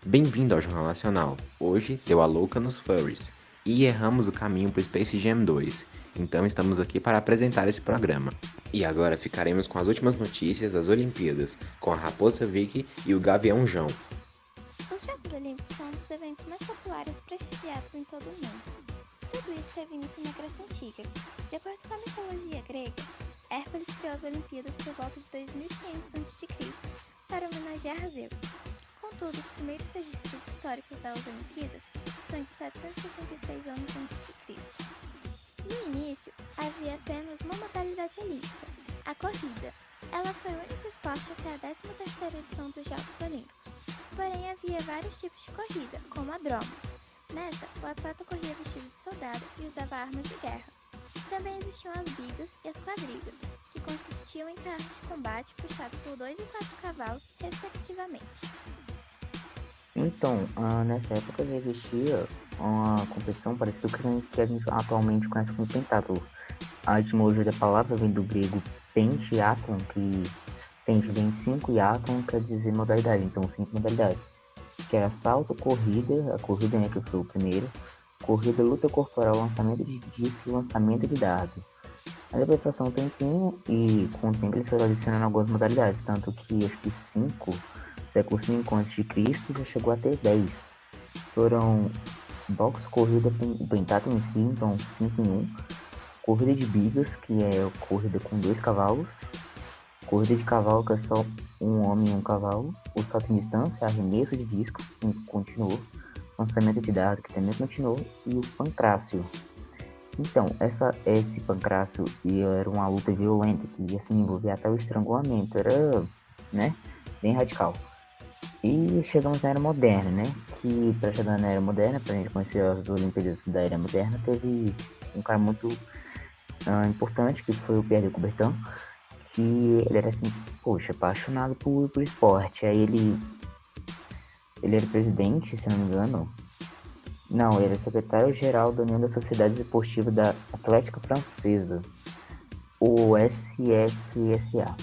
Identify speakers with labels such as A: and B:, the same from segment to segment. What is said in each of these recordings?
A: Bem-vindo ao Jornal Nacional. Hoje deu a louca nos furries e erramos o caminho para o Space Jam 2. Então estamos aqui para apresentar esse programa. E agora ficaremos com as últimas notícias das Olimpíadas, com a Raposa Vicky e o Gavião João.
B: Os Jogos Olímpicos são um dos eventos mais populares e prestigiados em todo o mundo. Tudo isso teve início na Grécia Antiga. De acordo com a mitologia grega, Hércules criou as Olimpíadas por volta de 2500 a.C. para homenagear Zeus. Contudo, os primeiros registros históricos das Olimpíadas são de 776 anos a.C. No início, havia apenas uma modalidade olímpica, a corrida. Ela foi o único esporte até a 13ª edição dos Jogos Olímpicos. Porém, havia vários tipos de corrida, como a dromos. Nesta, o atleta corria vestido de soldado e usava armas de guerra. Também existiam as bigas e as quadrigas, que consistiam em carros de combate puxados por 2 e 4 cavalos, respectivamente.
C: Então, nessa época já existia uma competição parecida com a que a gente atualmente conhece como pentatlo. A etimologia da palavra vem do grego pentiatlon, que pente vem 5 e atlon quer dizer modalidade, então 5 modalidades. Que era salto, corrida, a corrida, né, que foi o primeiro, corrida, luta corporal, lançamento de disco e lançamento de dado. A depois passou um tempinho e com o tempo eles foram adicionando algumas modalidades, tanto que acho que 5, século 5 a.C. já chegou a ter 10. Foram boxe, corrida, pentatlo em si, então 5 em 1. Corrida de bigas, que é corrida com 2 cavalos. Corrida de cavalo, que é só um homem e um cavalo. O salto em distância, arremesso de disco, que continuou. Lançamento de dado, que também continuou. E o pancrácio. Então, esse pancrácio era uma luta violenta, que assim, envolvia até o estrangulamento. Era, né, bem radical. E chegamos na Era Moderna, né? Que para chegar na Era Moderna, para a gente conhecer as Olimpíadas da Era Moderna, teve um cara muito importante, que foi o Pierre de Coubertin, que ele era assim, poxa, apaixonado por esporte. Aí ele era presidente, se não me engano. Não, ele era secretário-geral da União das Sociedades Esportivas da Atlética Francesa, o SFSA.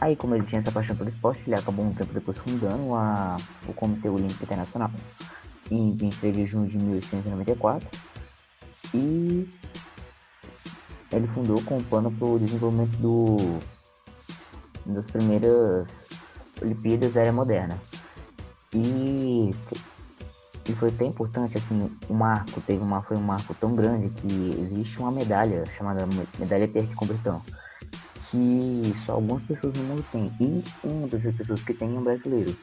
C: Aí, como ele tinha essa paixão pelo esporte, ele acabou um tempo depois fundando o Comitê Olímpico Internacional, em 26 de junho de 1894, e ele fundou com um plano para o desenvolvimento das primeiras Olimpíadas da Era Moderna. E foi até importante, assim, foi um marco tão grande que existe uma medalha chamada Medalha Pierre de Coubertin, que só algumas pessoas no mundo têm, e uma das pessoas que tem é um brasileiro.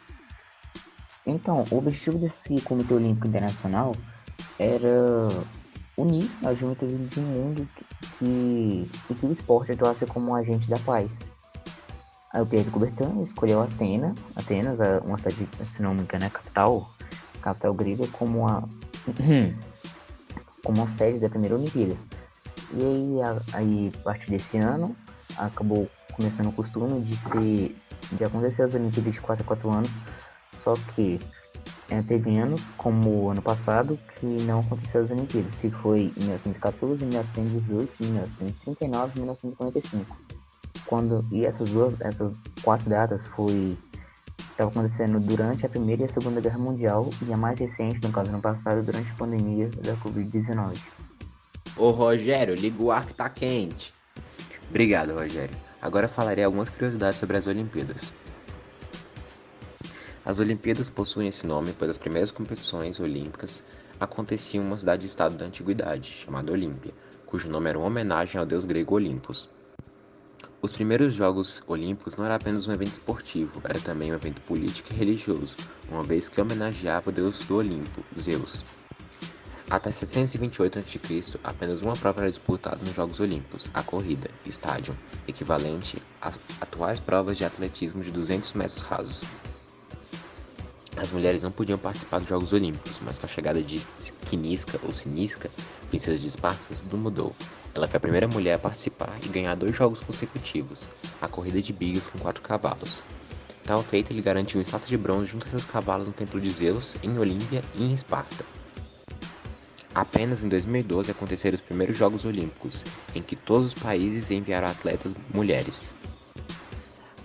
C: Então, o objetivo desse Comitê Olímpico Internacional era unir a juventude do mundo que o esporte atuasse como um agente da paz. Aí o Pierre de Coubertin escolheu Atenas, uma cidade, se não me engano, é a capital grega, como a sede da primeira Olimpíada. E aí, a partir desse ano, acabou começando o costume de acontecer as Olimpíadas de 4 a 4 anos, só que teve anos, como o ano passado, que não aconteceu as Olimpíadas, que foi em 1914, 1918, 1939 e 1945. E essas 4 datas estavam acontecendo durante a Primeira e a Segunda Guerra Mundial, e a mais recente, no caso, ano passado, durante a pandemia da Covid-19.
A: Ô Rogério, liga o ar que tá quente. Obrigado, Rogério. Agora falarei algumas curiosidades sobre as Olimpíadas. As Olimpíadas possuem esse nome pois as primeiras competições olímpicas aconteciam em uma cidade-estado da antiguidade, chamada Olímpia, cujo nome era uma homenagem ao deus grego Olimpos. Os primeiros Jogos Olímpicos não era apenas um evento esportivo, era também um evento político e religioso, uma vez que homenageava o deus do Olimpo, Zeus. Até 728 a.C., apenas uma prova era disputada nos Jogos Olímpicos, a corrida, estádio, equivalente às atuais provas de atletismo de 200 metros rasos. As mulheres não podiam participar dos Jogos Olímpicos, mas com a chegada de Cniska ou Sinisca, princesa de Esparta, tudo mudou. Ela foi a primeira mulher a participar e ganhar 2 jogos consecutivos, a corrida de bigas com 4 cavalos. Tal feito lhe garantiu um status de bronze junto a seus cavalos no Templo de Zeus, em Olímpia e em Esparta. Apenas em 2012 aconteceram os primeiros Jogos Olímpicos, em que todos os países enviaram atletas mulheres.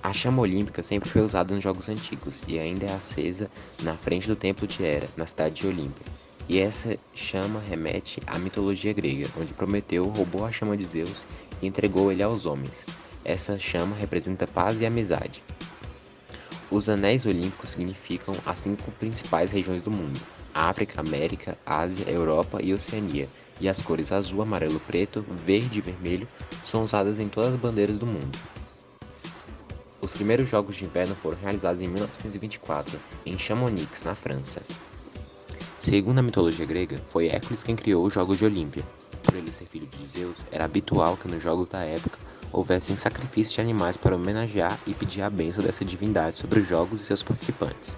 A: A chama olímpica sempre foi usada nos Jogos Antigos e ainda é acesa na frente do Templo de Hera, na cidade de Olímpia. E essa chama remete à mitologia grega, onde Prometeu roubou a chama de Zeus e entregou ele aos homens. Essa chama representa paz e amizade. Os anéis olímpicos significam as 5 principais regiões do mundo: África, América, Ásia, Europa e Oceania, e as cores azul, amarelo, preto, verde e vermelho são usadas em todas as bandeiras do mundo. Os primeiros Jogos de Inverno foram realizados em 1924, em Chamonix, na França. Segundo a mitologia grega, foi Hércules quem criou os Jogos de Olímpia. Por ele ser filho de Zeus, era habitual que nos jogos da época houvessem sacrifícios de animais para homenagear e pedir a bênção dessa divindade sobre os jogos e seus participantes.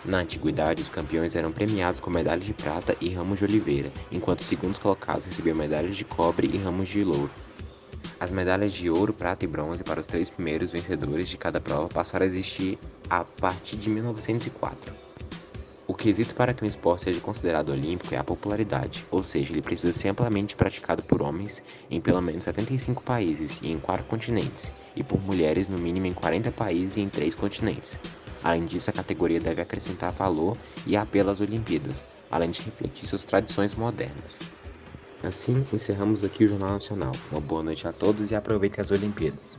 A: Na antiguidade, os campeões eram premiados com medalhas de prata e ramos de oliveira, enquanto os segundos colocados recebiam medalhas de cobre e ramos de louro. As medalhas de ouro, prata e bronze para os 3 primeiros vencedores de cada prova passaram a existir a partir de 1904. O quesito para que um esporte seja considerado olímpico é a popularidade, ou seja, ele precisa ser amplamente praticado por homens em pelo menos 75 países e em 4 continentes, e por mulheres no mínimo em 40 países e em 3 continentes. Além disso, a categoria deve acrescentar valor e apelo às Olimpíadas, além de refletir suas tradições modernas. Assim, encerramos aqui o Jornal Nacional. Uma boa noite a todos e aproveitem as Olimpíadas.